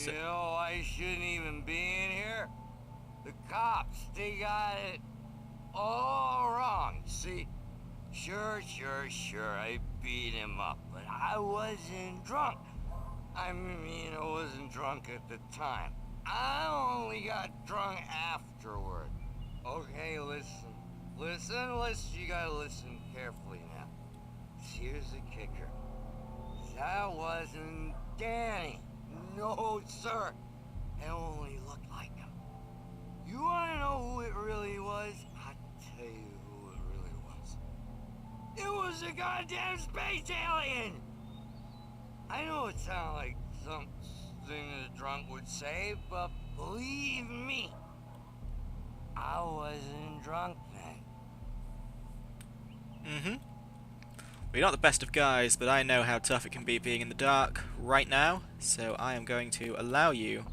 You know, I shouldn't even be in here. The cops, they got it all wrong. See, sure, I beat him up, but I wasn't drunk. I mean, I wasn't drunk at the time. I only got drunk afterward. Okay, listen. You gotta listen carefully now. Here's the kicker. That wasn't Danny. No, sir. It only looked like him. You wanna know who it really was? I'll tell you who it really was. It was a goddamn space alien! I know it sounds like something a drunk would say, but believe me, I wasn't drunk then. Mm-hmm. Well, you're not the best of guys, but I know how tough it can be being in the dark right now, so I am going to allow you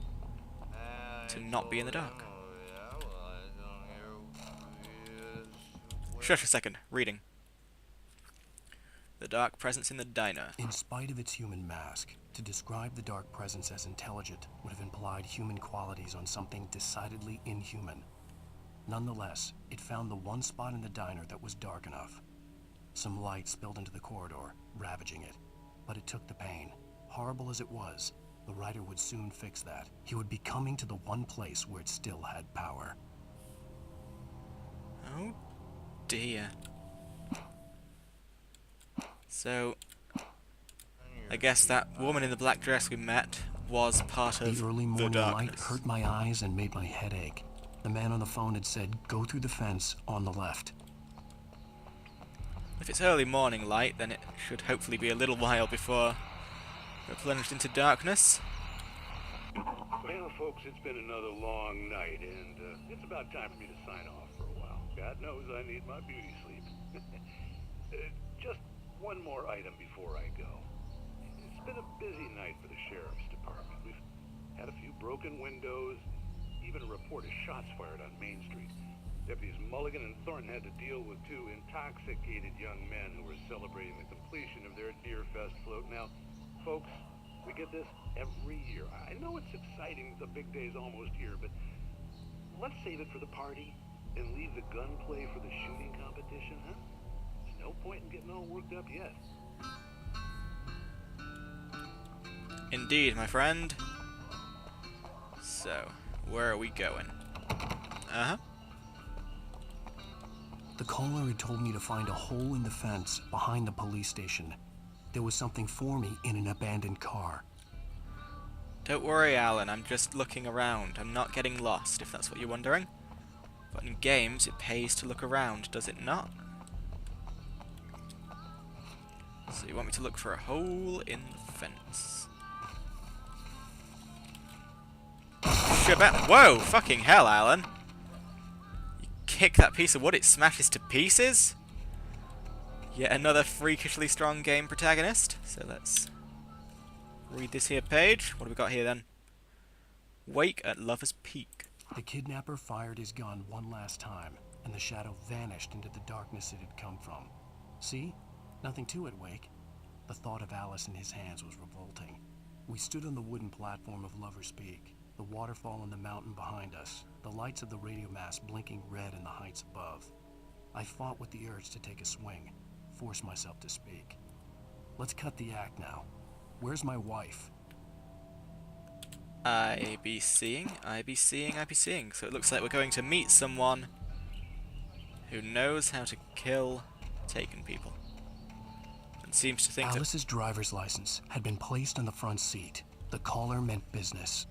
to not be in the dark. Shush a second. Reading. The dark presence in the diner. In spite of its human mask, to describe the dark presence as intelligent would have implied human qualities on something decidedly inhuman. Nonetheless, it found the one spot in the diner that was dark enough. Some light spilled into the corridor, ravaging it. But it took the pain. Horrible as it was, the writer would soon fix that. He would be coming to the one place where it still had power. Oh dear. So, I guess that woman in the black dress we met was part of the early the morning darkness. light hurt my eyes and made my head ache. The man on the phone had said, "Go through the fence on the left." If it's early morning light, then it should hopefully be a little while before we're plunged into darkness. Well, folks, it's been another long night, and it's about time for me to sign off for a while. God knows I need my beauty sleep. Just one more item before I go. It's been a busy night for the Sheriff's Department. We've had a few broken windows, even a report of shots fired on Main Street. Deputies Mulligan and Thornton had to deal with two intoxicated young men who were celebrating the completion of their Deerfest float. Now, folks, we get this every year. I know it's exciting, the big day's almost here, but let's save it for the party and leave the gunplay for the shooting competition, huh? There's no point in getting all worked up yet. Indeed, my friend. So, where are we going? Uh-huh. The caller had told me to find a hole in the fence behind the police station. There was something for me in an abandoned car. Don't worry, Alan, I'm just looking around. I'm not getting lost, if that's what you're wondering. But in games, it pays to look around, does it not? So you want me to look for a hole in the fence. Whoa! Fucking hell, Alan! You kick that piece of wood, it smashes to pieces? Yet another freakishly strong game protagonist. So let's read this here page. What have we got here then? Wake at Lover's Peak. The kidnapper fired his gun one last time, and the shadow vanished into the darkness it had come from. See? Nothing to it, Wake. The thought of Alice in his hands was revolting. We stood on the wooden platform of Lover's Peak, the waterfall in the mountain behind us, the lights of the radio mast blinking red in the heights above. I fought with the urge to take a swing, force myself to speak. Let's cut the act now. Where's my wife? I be seeing. So it looks like we're going to meet someone who knows how to kill taken people. And seems to think that Alice's driver's license had been placed on the front seat. The caller meant business.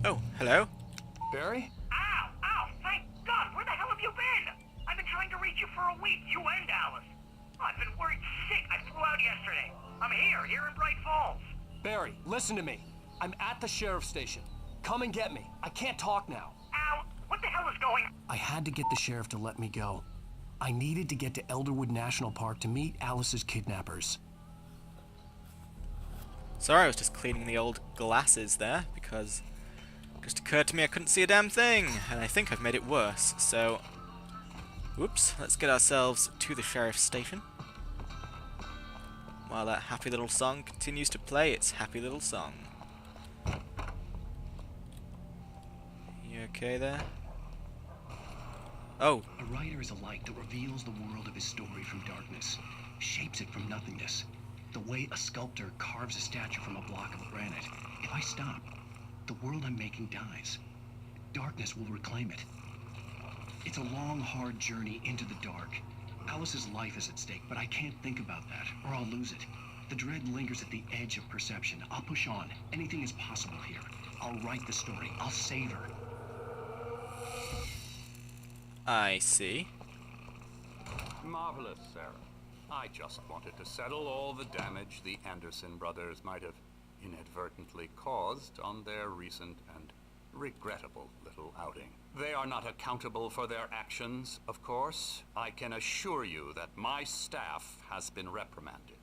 Oh, hello? Barry? Ow! Thank God! Where the hell have you been? I've been trying to reach you for a week, you and Alice. I've been worried sick. I flew out yesterday. I'm here in Bright Falls. Barry, listen to me. I'm at the sheriff's station. Come and get me. I can't talk now. Al, what the hell is going on? I had to get the sheriff to let me go. I needed to get to Elderwood National Park to meet Alice's kidnappers. Sorry, I was just cleaning the old glasses there, because it just occurred to me I couldn't see a damn thing, and I think I've made it worse, so whoops, let's get ourselves to the sheriff's station. while that happy little song continues to play its happy little song. You okay there? Oh, A writer is a light that reveals the world of his story from darkness, shapes it from nothingness. The way a sculptor carves a statue from a block of granite. If I stop, the world I'm making dies. Darkness will reclaim it. It's a long, hard journey into the dark. Alice's life is at stake, but I can't think about that, or I'll lose it. The dread lingers at the edge of perception. I'll push on. Anything is possible here. I'll write the story. I'll save her. I see. Marvelous, Sarah. I just wanted to settle all the damage the Anderson brothers might have inadvertently caused on their recent and regrettable little outing. They are not accountable for their actions, of course. I can assure you that my staff has been reprimanded.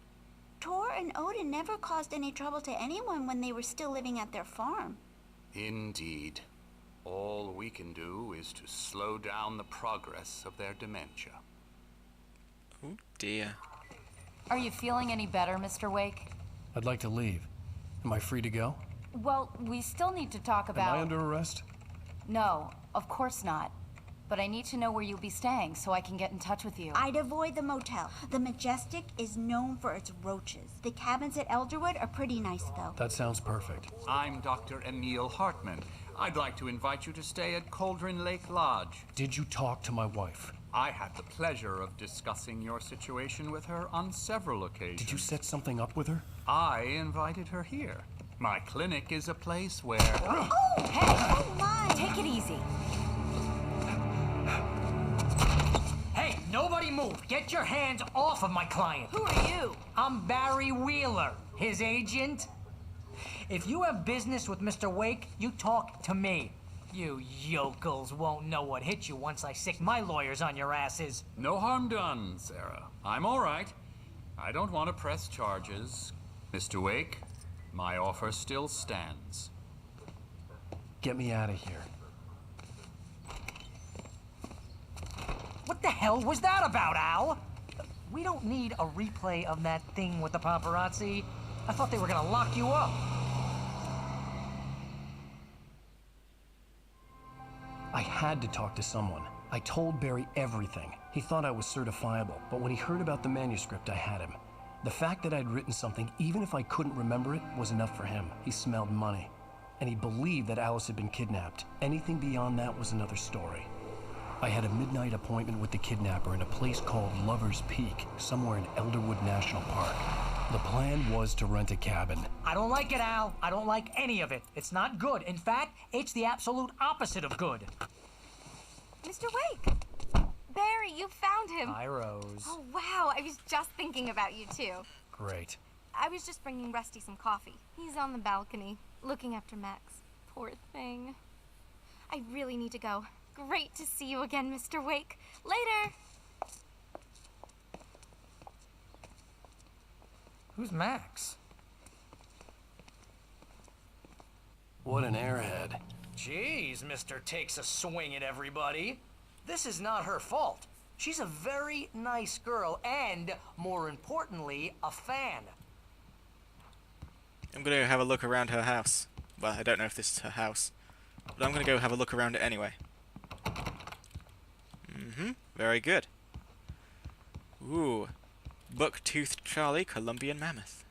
Tor and Odin never caused any trouble to anyone when they were still living at their farm. Indeed. All we can do is to slow down the progress of their dementia. Oh dear. Are you feeling any better, Mr. Wake? I'd like to leave. Am I free to go? Well, we still need to talk about... Am I under arrest? No, of course not. But I need to know where you'll be staying so I can get in touch with you. I'd avoid the motel. The Majestic is known for its roaches. The cabins at Elderwood are pretty nice, though. That sounds perfect. I'm Dr. Emil Hartman. I'd like to invite you to stay at Cauldron Lake Lodge. Did you talk to my wife? I had the pleasure of discussing your situation with her on several occasions. Did you set something up with her? I invited her here. My clinic is a place where... Oh, hey! Oh, my! Take it easy. Hey, nobody move. Get your hands off of my client. Who are you? I'm Barry Wheeler, his agent. If you have business with Mr. Wake, you talk to me. You yokels won't know what hit you once I sick my lawyers on your asses. No harm done, Sarah. I'm all right. I don't want to press charges. Mr. Wake, my offer still stands. Get me out of here. What the hell was that about, Al? We don't need a replay of that thing with the paparazzi. I thought they were gonna lock you up. I had to talk to someone. I told Barry everything. He thought I was certifiable, but when he heard about the manuscript, I had him. The fact that I'd written something, even if I couldn't remember it, was enough for him. He smelled money. And he believed that Alice had been kidnapped. Anything beyond that was another story. I had a midnight appointment with the kidnapper in a place called Lover's Peak, somewhere in Elderwood National Park. The plan was to rent a cabin. I don't like it, Al. I don't like any of it. It's not good. In fact, it's the absolute opposite of good. Mr. Wake! Barry, you found him. Hi, Rose. Oh, wow. I was just thinking about you, too. Great. I was just bringing Rusty some coffee. He's on the balcony, looking after Max. Poor thing. I really need to go. Great to see you again, Mr. Wake. Later! Who's Max? What an airhead. Jeez, Mr. Takes a swing at everybody. This is not her fault. She's a very nice girl and, more importantly, a fan. I'm going to have a look around her house. Well, I don't know if this is her house, but I'm going to go have a look around it anyway. Very good. Ooh. Buck-toothed Charlie, Columbian mammoth.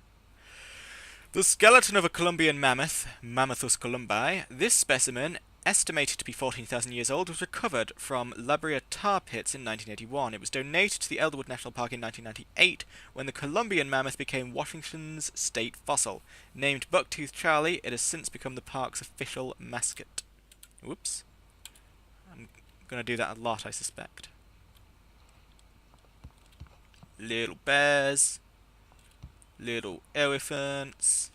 The skeleton of a Columbian mammoth, Mammothus columbi. This specimen, estimated to be 14,000 years old, was recovered from La Brea tar pits in 1981. It was donated to the Elderwood National Park in 1998, when the Columbian mammoth became Washington's state fossil. Named Buck-toothed Charlie, it has since become the park's official mascot. Whoops. I'm gonna do that a lot, I suspect. Little bears. Little elephants.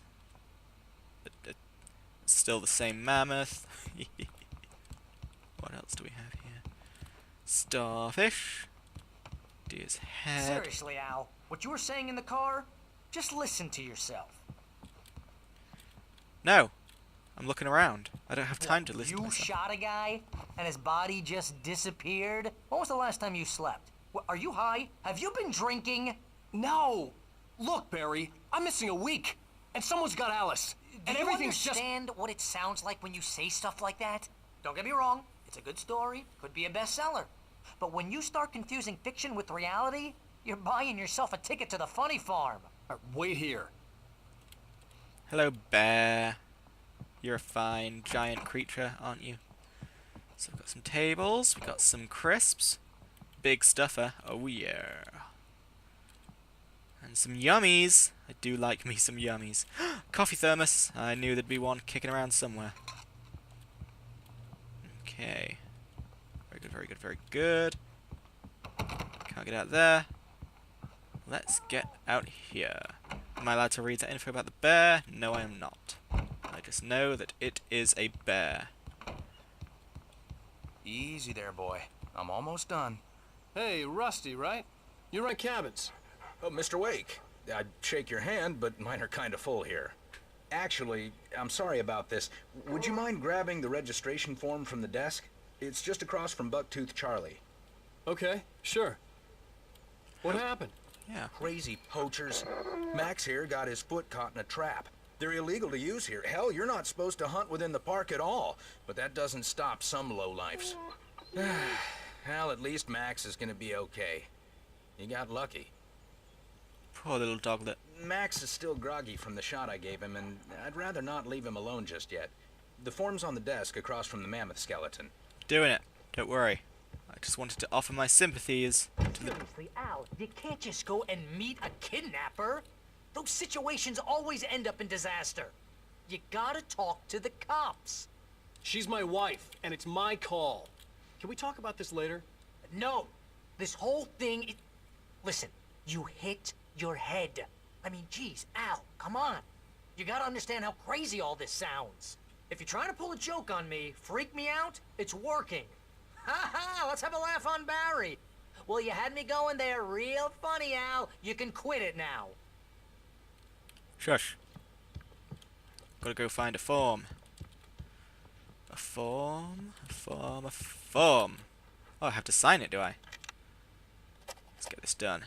Still the same mammoth. What else do we have here? Starfish. Deer's head. Seriously, Al, what you were saying in the car, just listen to yourself. No. I'm looking around. I don't have time to listen to You myself. shot a guy and his body just disappeared? When was the last time you slept? Are you high? Have you been drinking? No, Look, Barry, I'm missing a week, and someone's got Alice, and Do you everything's just... understand what it sounds like when you say stuff like that? Don't get me wrong, it's a good story, could be a bestseller. But when you start confusing fiction with reality, you're buying yourself a ticket to the funny farm. Wait here. Hello, bear. You're a fine giant creature, aren't you? So we've got some tables, we've got some crisps. Big stuffer, oh yeah. And some yummies. I do like me some yummies. Coffee thermos. I knew there'd be one kicking around somewhere. Okay. Very good, very good, very good. Can't get out there. Let's get out here. Am I allowed to read that info about the bear? No, I am not. I just know that it is a bear. Easy there, boy. I'm almost done. Hey, Rusty, right? You run cabins. Oh, Mr. Wake. I'd shake your hand, but mine are kind of full here. Actually, I'm sorry about this. Would you mind grabbing the registration form from the desk? It's just across from Bucktooth Charlie. Okay, sure. What happened? Yeah. Crazy poachers. Max here got his foot caught in a trap. They're illegal to use here. Hell, you're not supposed to hunt within the park at all. But that doesn't stop some lowlifes. Well, at least Max is gonna be okay. You got lucky. Poor little doglet. Max is still groggy from the shot I gave him, and I'd rather not leave him alone just yet. The form's on the desk across from the mammoth skeleton. Doing it. Don't worry. I just wanted to offer my sympathies to the... Seriously, Al, you can't just go and meet a kidnapper. Those situations always end up in disaster. You gotta talk to the cops. She's my wife, and it's my call. Can we talk about this later? No, this whole thing, listen, you hit your head. I mean, geez, Al, come on. You gotta understand how crazy all this sounds. If you're trying to pull a joke on me, freak me out, it's working. Ha ha, let's have a laugh on Barry. Well, you had me going there real funny, Al. You can quit it now. Shush. Gotta go find a form. A form, a form, a form. Oh, I have to sign it, do I? Let's get this done.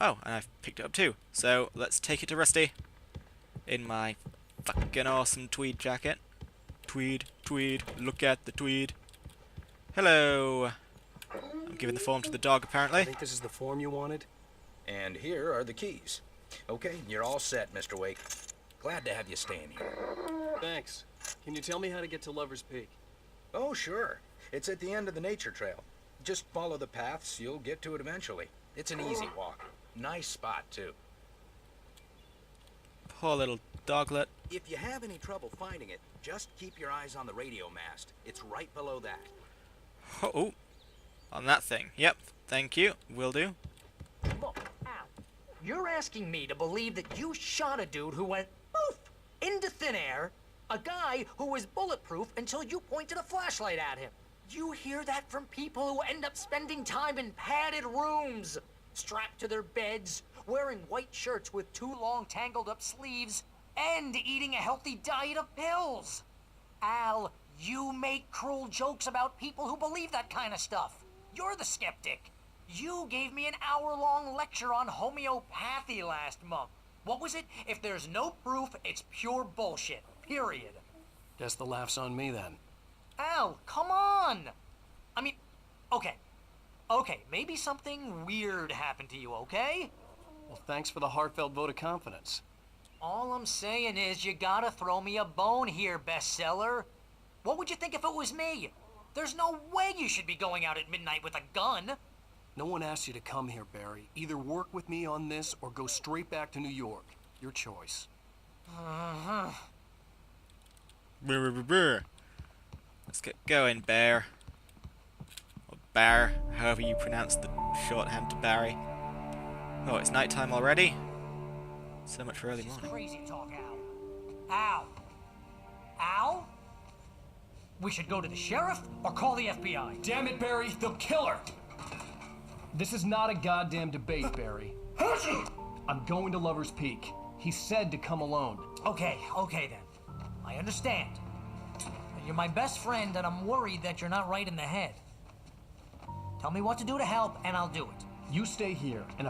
Oh, and I've picked it up too. So, let's take it to Rusty. In my fucking awesome tweed jacket. Tweed, tweed, look at the tweed. Hello. I'm giving the form to the dog, apparently. I think this is the form you wanted. And here are the keys. Okay, you're all set, Mr. Wake. Glad to have you staying here. Thanks. Can you tell me how to get to Lover's Peak? Oh, sure. It's at the end of the nature trail. Just follow the paths, you'll get to it eventually. It's an easy walk. Nice spot, too. Poor little doglet. If you have any trouble finding it, just keep your eyes on the radio mast. It's right below that. Oh, on that thing. Yep, thank you. Will do. Look, Al, you're asking me to believe that you shot a dude who went poof into thin air, a guy who was bulletproof until you pointed a flashlight at him. You hear that from people who end up spending time in padded rooms, strapped to their beds, wearing white shirts with too long tangled up sleeves, and eating a healthy diet of pills. Al, you make cruel jokes about people who believe that kind of stuff. You're the skeptic. You gave me an hour-long lecture on homeopathy last month. What was it? If there's no proof, it's pure bullshit. Period. Guess the laugh's on me then. Al, come on! I mean, okay. Okay, maybe something weird happened to you, okay? Well, thanks for the heartfelt vote of confidence. All I'm saying is you gotta throw me a bone here, bestseller. What would you think if it was me? There's no way you should be going out at midnight with a gun. No one asked you to come here, Barry. Either work with me on this or go straight back to New York. Your choice. Brr, brr, brr, brr. Let's get going, Bear. Or Bar, however you pronounce the shorthand to Barry. Oh, it's nighttime already? So much for early This is morning. crazy talk, Al. Al? Al? We should go to the sheriff or call the FBI. Damn it, Barry, they'll kill her! This is not a goddamn debate, Barry. I'm going to Lover's Peak. He said to come alone. Okay then. I understand. You're my best friend, and I'm worried that you're not right in the head. Tell me what to do to help, and I'll do it. You stay here, and